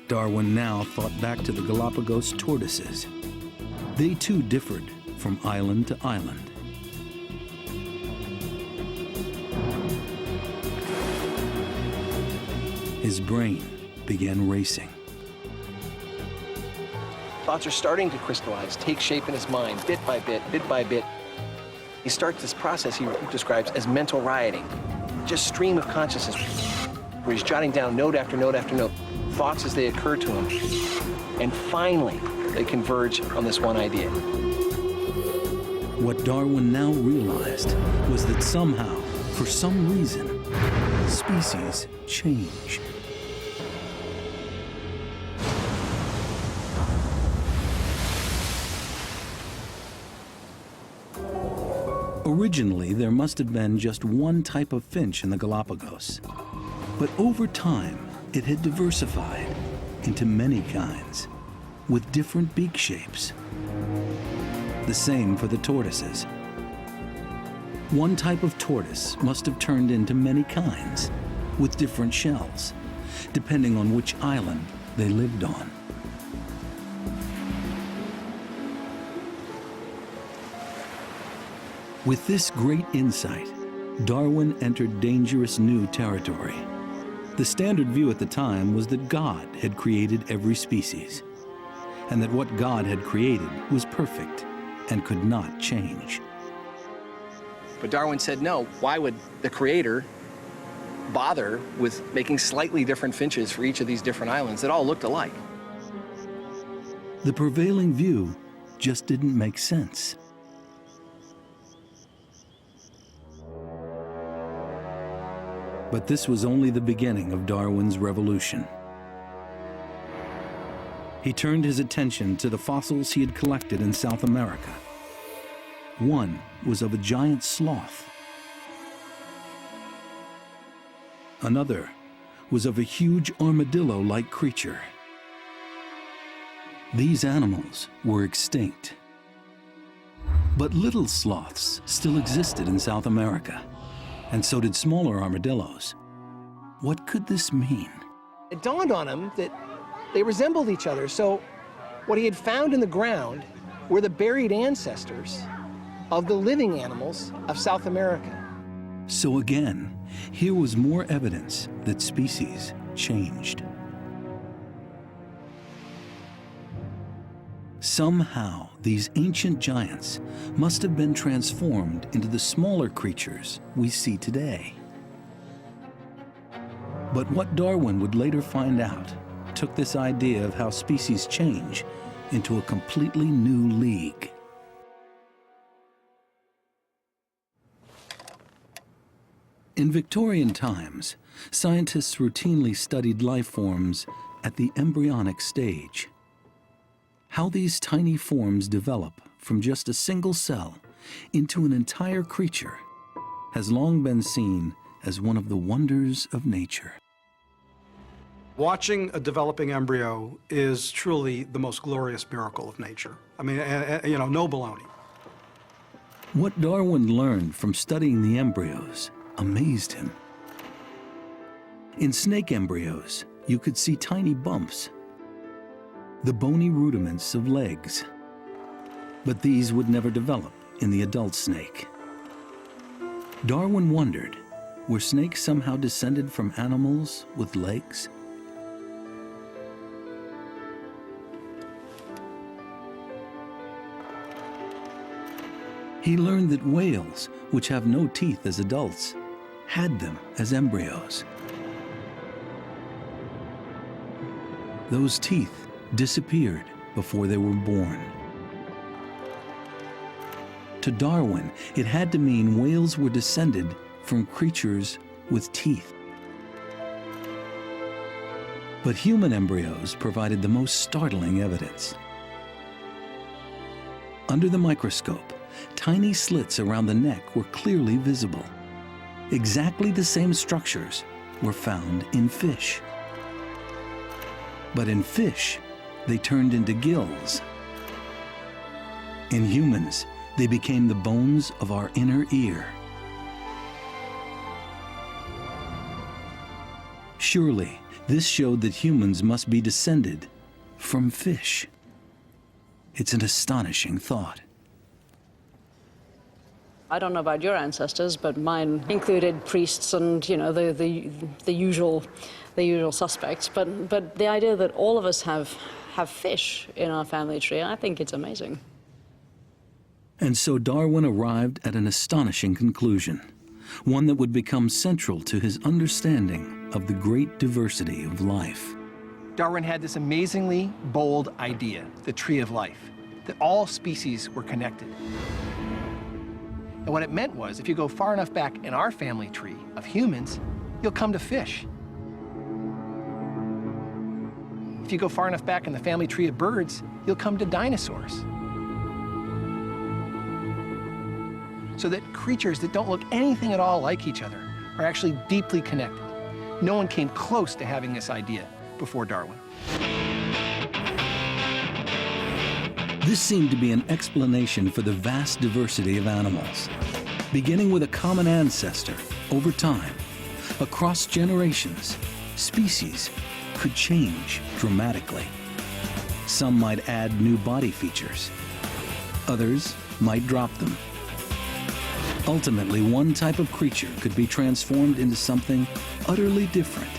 Darwin now thought back to the Galapagos tortoises. They too differed from island to island. His brain began racing. Thoughts are starting to crystallize, take shape in his mind, bit by bit, bit by bit. He starts this process he describes as mental rioting, just stream of consciousness, where he's jotting down note after note after note, thoughts as they occur to him. And finally, they converge on this one idea. What Darwin now realized was that somehow, for some reason, species change. Originally, there must have been just one type of finch in the Galapagos. But over time, it had diversified into many kinds, with different beak shapes. The same for the tortoises. One type of tortoise must have turned into many kinds, with different shells, depending on which island they lived on. With this great insight, Darwin entered dangerous new territory. The standard view at the time was that God had created every species, and that what God had created was perfect and could not change. But Darwin said, no, why would the creator bother with making slightly different finches for each of these different islands that all looked alike? The prevailing view just didn't make sense. But this was only the beginning of Darwin's revolution. He turned his attention to the fossils he had collected in South America. One was of a giant sloth. Another was of a huge armadillo-like creature. These animals were extinct. But little sloths still existed in South America, and so did smaller armadillos. What could this mean? It dawned on him that they resembled each other, so what he had found in the ground were the buried ancestors of the living animals of South America. So again, here was more evidence that species changed. Somehow, these ancient giants must have been transformed into the smaller creatures we see today. But what Darwin would later find out took this idea of how species change into a completely new league. In Victorian times, scientists routinely studied life forms at the embryonic stage. How these tiny forms develop from just a single cell into an entire creature has long been seen as one of the wonders of nature. Watching a developing embryo is truly the most glorious miracle of nature. I mean, you know, no baloney. What Darwin learned from studying the embryos amazed him. In snake embryos, you could see tiny bumps, the bony rudiments of legs. But these would never develop in the adult snake. Darwin wondered, were snakes somehow descended from animals with legs? He learned that whales, which have no teeth as adults, had them as embryos. Those teeth disappeared before they were born. To Darwin, it had to mean whales were descended from creatures with teeth. But human embryos provided the most startling evidence. Under the microscope, tiny slits around the neck were clearly visible. Exactly the same structures were found in fish. But in fish, they turned into gills. In humans, they became the bones of our inner ear. Surely, This showed that humans must be descended from fish. It's an astonishing thought. I don't know about your ancestors, but mine included priests and, you know, the usual suspects. But the idea that all of us have fish in our family tree, I think it's amazing. And so Darwin arrived at an astonishing conclusion, one that would become central to his understanding of the great diversity of life. Darwin had this amazingly bold idea, the tree of life, that all species were connected. And what it meant was, if you go far enough back in our family tree of humans, you'll come to fish. If you go far enough back in the family tree of birds, you'll come to dinosaurs. So that creatures that don't look anything at all like each other are actually deeply connected. No one came close to having this idea before Darwin. This seemed to be an explanation for the vast diversity of animals. Beginning with a common ancestor, over time, across generations, species could change dramatically. Some might add new body features. Others might drop them. Ultimately, one type of creature could be transformed into something utterly different.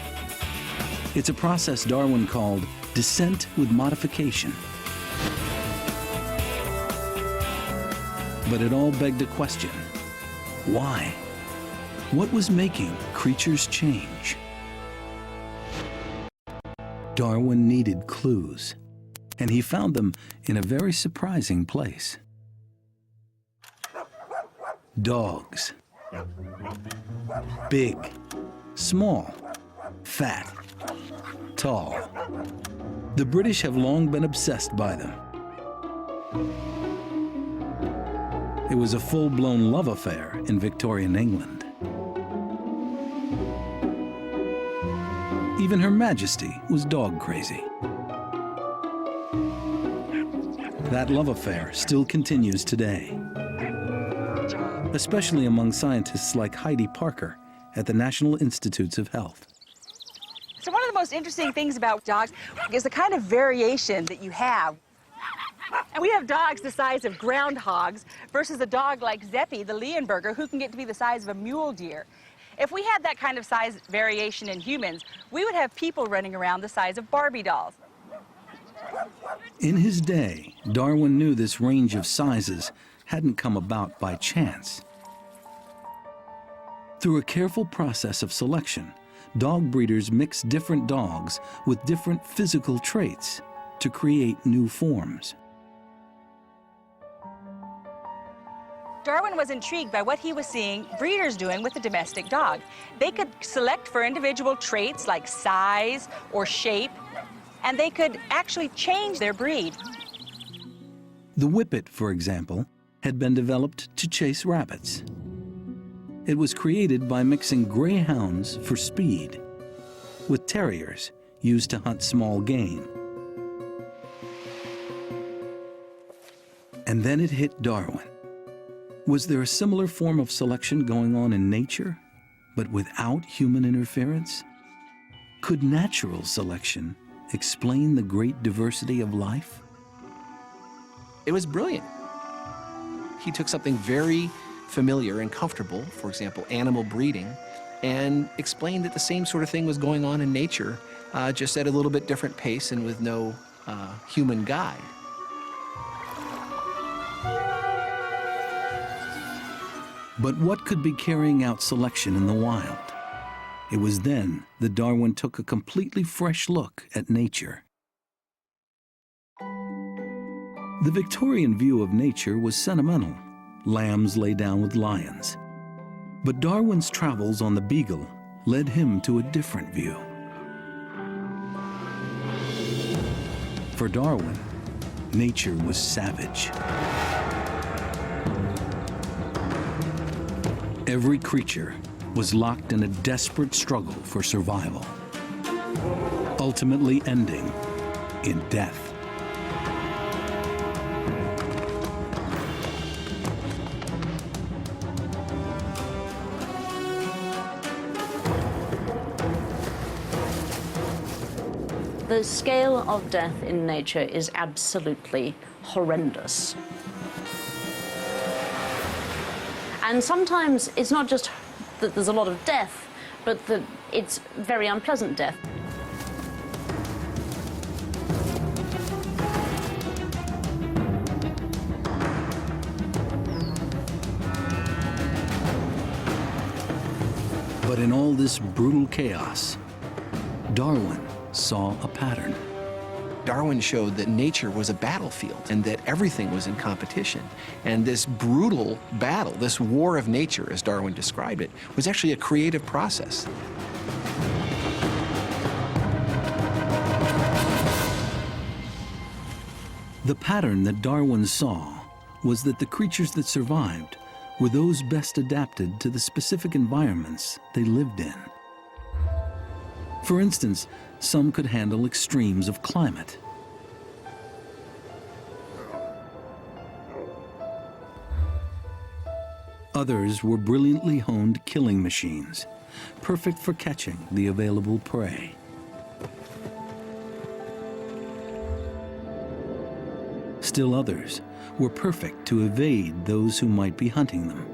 It's a process Darwin called descent with modification. But it all begged a question. Why? What was making creatures change? Darwin needed clues, and he found them in a very surprising place. Dogs. Big, small, fat, tall. The British have long been obsessed by them. It was a full-blown love affair in Victorian England. Even Her Majesty was dog crazy. That love affair still continues today, especially among scientists like Heidi Parker at the National Institutes of Health. So one of the most interesting things about dogs is the kind of variation that you have. And we have dogs the size of groundhogs versus a dog like Zeppy, the Leonberger, who can get to be the size of a mule deer. If we had that kind of size variation in humans, we would have people running around the size of Barbie dolls. In his day, Darwin knew this range of sizes hadn't come about by chance. Through a careful process of selection, dog breeders mixed different dogs with different physical traits to create new forms. Darwin was intrigued by what he was seeing breeders doing with the domestic dog. They could select for individual traits like size or shape, and they could actually change their breed. The Whippet, for example, had been developed to chase rabbits. It was created by mixing greyhounds for speed with terriers used to hunt small game. And then it hit Darwin. Was there a similar form of selection going on in nature, but without human interference? Could natural selection explain the great diversity of life? It was brilliant. He took something very familiar and comfortable, for example, animal breeding, and explained that the same sort of thing was going on in nature, just at a little bit different pace and with no human guide. But what could be carrying out selection in the wild? It was then that Darwin took a completely fresh look at nature. The Victorian view of nature was sentimental. Lambs lay down with lions. But Darwin's travels on the Beagle led him to a different view. For Darwin, nature was savage. Every creature was locked in a desperate struggle for survival, ultimately ending in death. The scale of death in nature is absolutely horrendous. And sometimes it's not just that there's a lot of death, but that it's very unpleasant death. But in all this brutal chaos, Darwin saw a pattern. Darwin showed that nature was a battlefield and that everything was in competition. And this brutal battle, this war of nature, as Darwin described it, was actually a creative process. The pattern that Darwin saw was that the creatures that survived were those best adapted to the specific environments they lived in. For instance, some could handle extremes of climate. Others were brilliantly honed killing machines, perfect for catching the available prey. Still others were perfect to evade those who might be hunting them.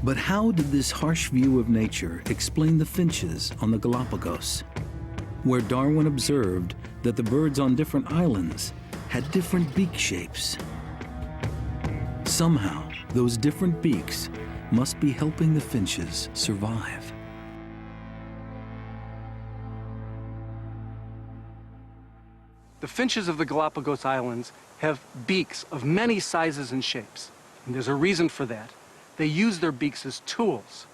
But how did this harsh view of nature explain the finches on the Galapagos, where Darwin observed that the birds on different islands had different beak shapes? Somehow, those different beaks must be helping the finches survive. The finches of the Galapagos Islands have beaks of many sizes and shapes, and there's a reason for that. They use their beaks as tools.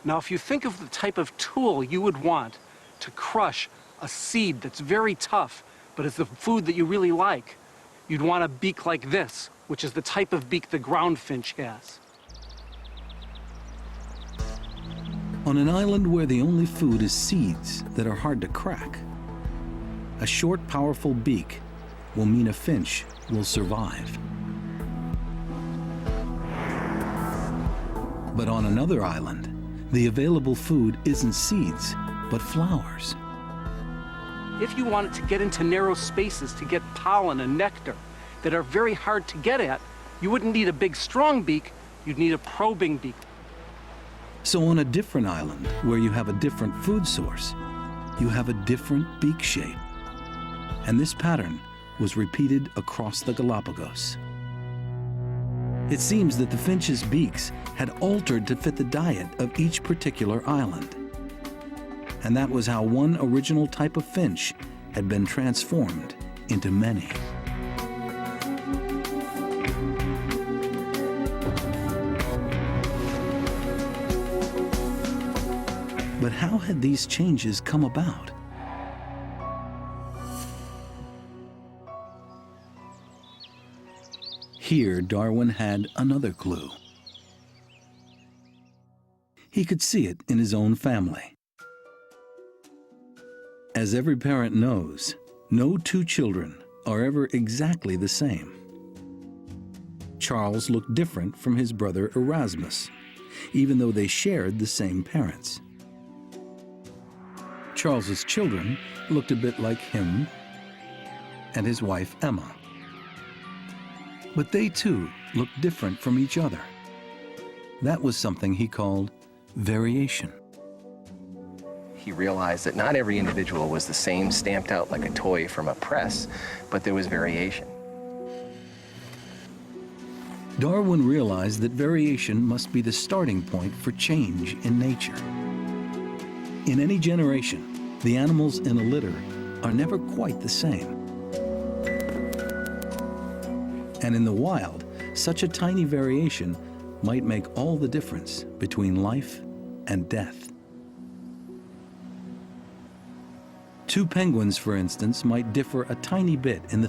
Now, if you think of the type of tool you would want to crush a seed that's very tough, but it's the food that you really like, you'd want a beak like this, which is the type of beak the ground finch has. On an island where the only food is seeds that are hard to crack, a short, powerful beak will mean a finch will survive. But on another island, the available food isn't seeds, but flowers. If you wanted to get into narrow spaces to get pollen and nectar that are very hard to get at, you wouldn't need a big, strong beak, you'd need a probing beak. So on a different island, where you have a different food source, you have a different beak shape. And this pattern was repeated across the Galapagos. It seems that the finch's beaks had altered to fit the diet of each particular island. And that was how one original type of finch had been transformed into many. But how had these changes come about? Here, Darwin had another clue. He could see it in his own family. As every parent knows, no two children are ever exactly the same. Charles looked different from his brother Erasmus, even though they shared the same parents. Charles's children looked a bit like him and his wife Emma. But they too looked different from each other. That was something he called variation. He realized that not every individual was the same, stamped out like a toy from a press, but there was variation. Darwin realized that variation must be the starting point for change in nature. In any generation, the animals in a litter are never quite the same. And in the wild, such a tiny variation might make all the difference between life and death. Two penguins, for instance, might differ a tiny bit in the